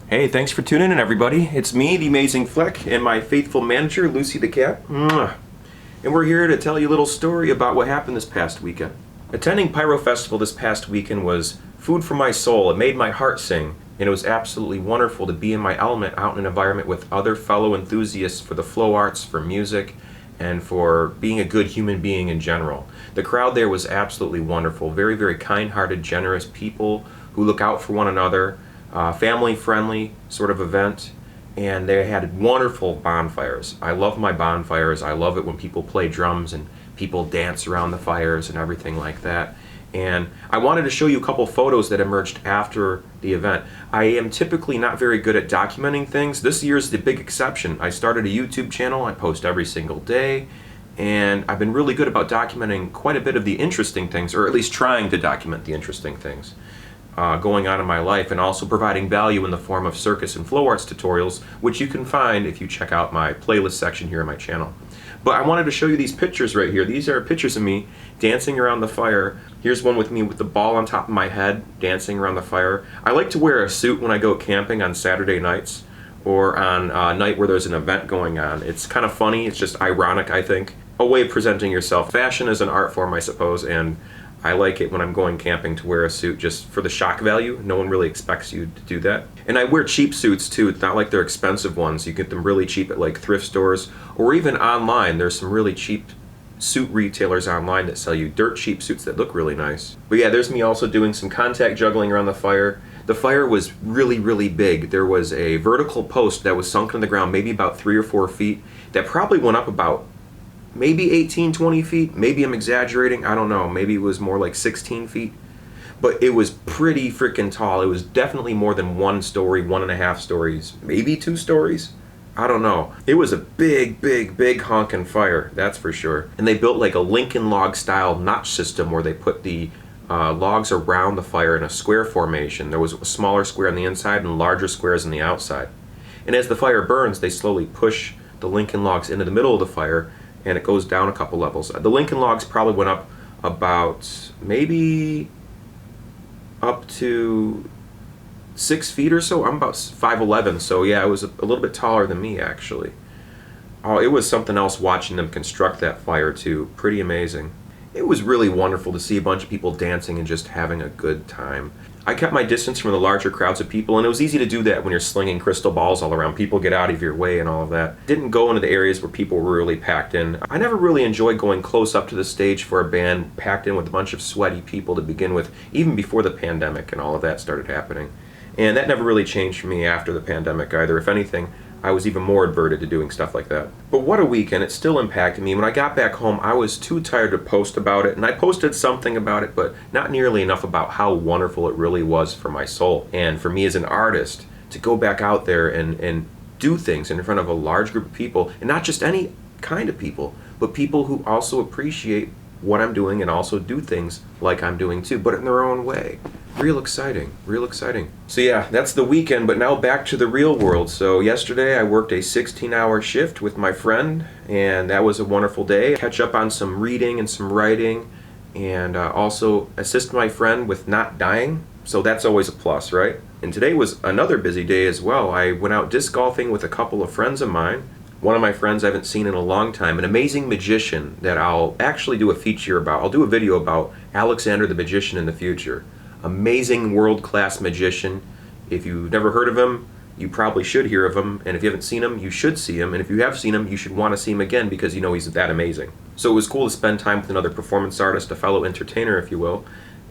Hey, thanks for tuning in, everybody. It's me, TheAmazingFlec, and my faithful manager, Lucy the cat. Mwah. And we're here to tell you a little story about what happened this past weekend. Attending PYRO Festival this past weekend was food for my soul. It made my heart sing, and it was absolutely wonderful to be in my element out in an environment with other fellow enthusiasts for the flow arts, for music, and for being a good human being in general. The crowd there was absolutely wonderful. Very, very kind-hearted, generous people who look out for one another. Family-friendly sort of event, and they had wonderful bonfires. I love my bonfires. I love it when people play drums and people dance around the fires and everything like that. And I wanted to show you a couple photos that emerged after the event. I am typically not very good at documenting things. This year's the big exception. I started a YouTube channel. I post every single day, and I've been really good about documenting quite a bit of the interesting things, or at least trying to document the interesting things going on in my life, and also providing value in the form of circus and flow arts tutorials, which you can find if you check out my playlist section here on my channel. But I wanted to show you these pictures right here. These are pictures of me dancing around the fire. Here's one with me with the ball on top of my head, dancing around the fire. I like to wear a suit when I go camping on Saturday nights, or on a night where there's an event going on. It's kind of funny, it's just ironic, I think. A way of presenting yourself. Fashion is an art form, I suppose, and I like it when I'm going camping to wear a suit just for the shock value. No one really expects you to do that. And I wear cheap suits too. It's not like they're expensive ones. You get them really cheap at like thrift stores or even online. There's some really cheap suit retailers online that sell you dirt cheap suits that look really nice. But yeah, there's me also doing some contact juggling around the fire. The fire was really, really big. There was a vertical post that was sunk in the ground, maybe about 3 or 4 feet, that probably went up about maybe 18, 20 feet. Maybe I'm exaggerating. I don't know. Maybe it was more like 16 feet. But it was pretty freaking tall. It was definitely more than 1 story, 1.5 stories, maybe 2 stories. I don't know. It was a big, big, big honkin' fire, that's for sure. And they built like a Lincoln log style notch system where they put the logs around the fire in a square formation. There was a smaller square on the inside and larger squares on the outside. And as the fire burns, they slowly push the Lincoln logs into the middle of the fire, and it goes down a couple levels. The Lincoln logs probably went up about maybe up to 6 feet or so. I'm about 5'11", so yeah, it was a little bit taller than me actually. Oh, it was something else watching them construct that fire too. Pretty amazing. It was really wonderful to see a bunch of people dancing and just having a good time. I kept my distance from the larger crowds of people, and it was easy to do that when you're slinging crystal balls all around. People get out of your way and all of that. Didn't go into the areas where people were really packed in. I never really enjoyed going close up to the stage for a band packed in with a bunch of sweaty people to begin with, even before the pandemic and all of that started happening. And that never really changed for me after the pandemic either. If anything, I was even more adverted to doing stuff like that. But what a weekend. It still impacted me. When I got back home, I was too tired to post about it, and I posted something about it, but not nearly enough about how wonderful it really was for my soul. And for me as an artist, to go back out there and do things in front of a large group of people, and not just any kind of people, but people who also appreciate what I'm doing and also do things like I'm doing too, but in their own way. Real exciting, real exciting. So yeah, that's the weekend, but now back to the real world. So yesterday I worked a 16-hour shift with my friend, and that was a wonderful day. Catch up on some reading and some writing, and also assist my friend with not dying. So that's always a plus, right? And today was another busy day as well. I went out disc golfing with a couple of friends of mine. One of my friends I haven't seen in a long time, an amazing magician that I'll actually do a feature about. I'll do a video about Alexander the Magician in the future. Amazing world-class magician. If you've never heard of him, you probably should hear of him. And if you haven't seen him, you should see him. And if you have seen him, you should want to see him again because you know he's that amazing. So it was cool to spend time with another performance artist, a fellow entertainer, if you will.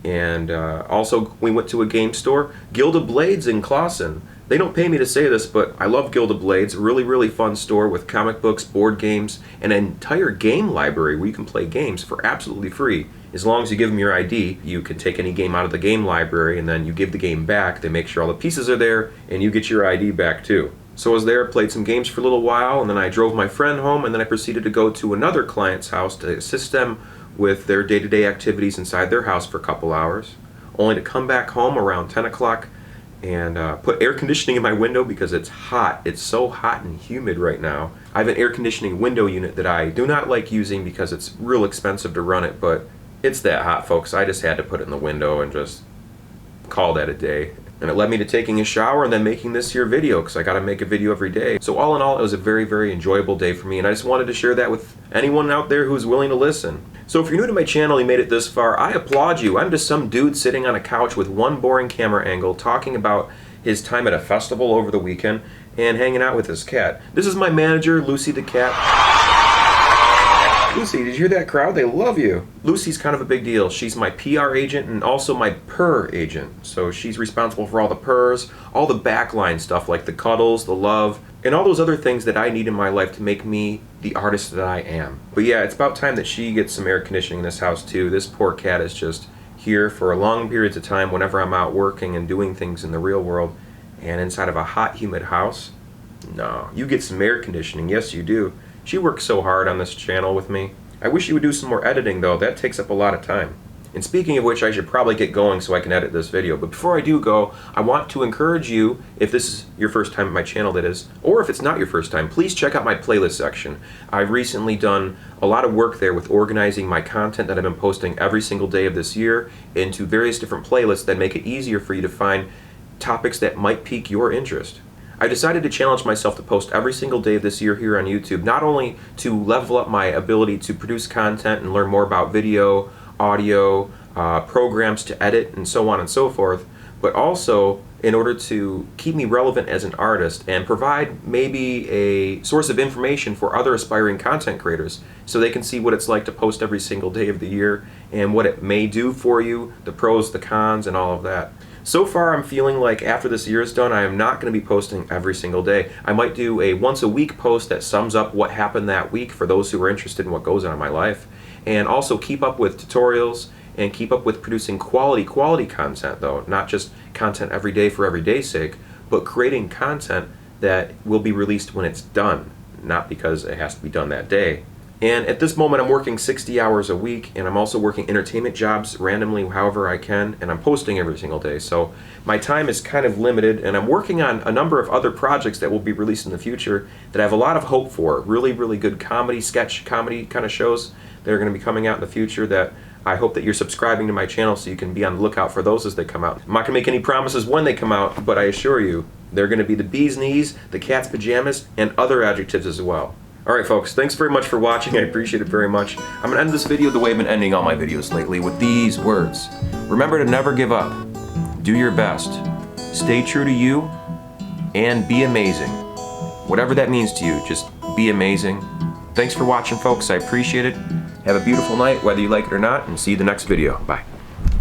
And also, we went to a game store, Gilda Blades in Clawson. They don't pay me to say this, but I love Gilda Blades. Really, really fun store with comic books, board games, and an entire game library where you can play games for absolutely free. As long as you give them your ID, you can take any game out of the game library, and then you give the game back. They make sure all the pieces are there, and you get your ID back too. So I was there, played some games for a little while, and then I drove my friend home, and then I proceeded to go to another client's house to assist them with their day-to-day activities inside their house for a couple hours, only to come back home around 10 o'clock and put air conditioning in my window because it's hot. It's so hot and humid right now. I have an air conditioning window unit that I do not like using because it's real expensive to run it, but it's that hot, folks. I just had to put it in the window and just call that a day. And it led me to taking a shower and then making this here video, because I got to make a video every day. So all in all, it was a very, very enjoyable day for me, and I just wanted to share that with anyone out there who's willing to listen. So if you're new to my channel and you made it this far, I applaud you. I'm just some dude sitting on a couch with one boring camera angle talking about his time at a festival over the weekend and hanging out with his cat. This is my manager, Lucy the cat. Lucy, did you hear that crowd? They love you. Lucy's kind of a big deal. She's my PR agent and also my purr agent. So she's responsible for all the purrs, all the backline stuff like the cuddles, the love, and all those other things that I need in my life to make me the artist that I am. But yeah, it's about time that she gets some air conditioning in this house too. This poor cat is just here for long periods of time whenever I'm out working and doing things in the real world, and inside of a hot, humid house. No, you get some air conditioning. Yes, you do. She works so hard on this channel with me. I wish she would do some more editing though. That takes up a lot of time. And speaking of which, I should probably get going so I can edit this video. But before I do go, I want to encourage you, if this is your first time at my channel that is, or if it's not your first time, please check out my playlist section. I've recently done a lot of work there with organizing my content that I've been posting every single day of this year into various different playlists that make it easier for you to find topics that might pique your interest. I decided to challenge myself to post every single day of this year here on YouTube, not only to level up my ability to produce content and learn more about video, audio, programs to edit, and so on and so forth, but also in order to keep me relevant as an artist and provide maybe a source of information for other aspiring content creators so they can see what it's like to post every single day of the year and what it may do for you, the pros, the cons, and all of that. So far, I'm feeling like after this year is done, I am not going to be posting every single day. I might do a once-a-week post that sums up what happened that week for those who are interested in what goes on in my life, and also keep up with tutorials and keep up with producing quality content, though, not just content every day for every day's sake, but creating content that will be released when it's done, not because it has to be done that day. And at this moment, I'm working 60 hours a week, and I'm also working entertainment jobs randomly however I can, and I'm posting every single day. So my time is kind of limited, and I'm working on a number of other projects that will be released in the future that I have a lot of hope for. Really, really good comedy, sketch comedy kind of shows that are going to be coming out in the future that I hope that you're subscribing to my channel so you can be on the lookout for those as they come out. I'm not going to make any promises when they come out, but I assure you, they're going to be the bee's knees, the cat's pajamas, and other adjectives as well. Alright folks, thanks very much for watching, I appreciate it very much. I'm going to end this video the way I've been ending all my videos lately, with these words. Remember to never give up, do your best, stay true to you, and be amazing. Whatever that means to you, just be amazing. Thanks for watching folks, I appreciate it. Have a beautiful night, whether you like it or not, and see you in the next video. Bye.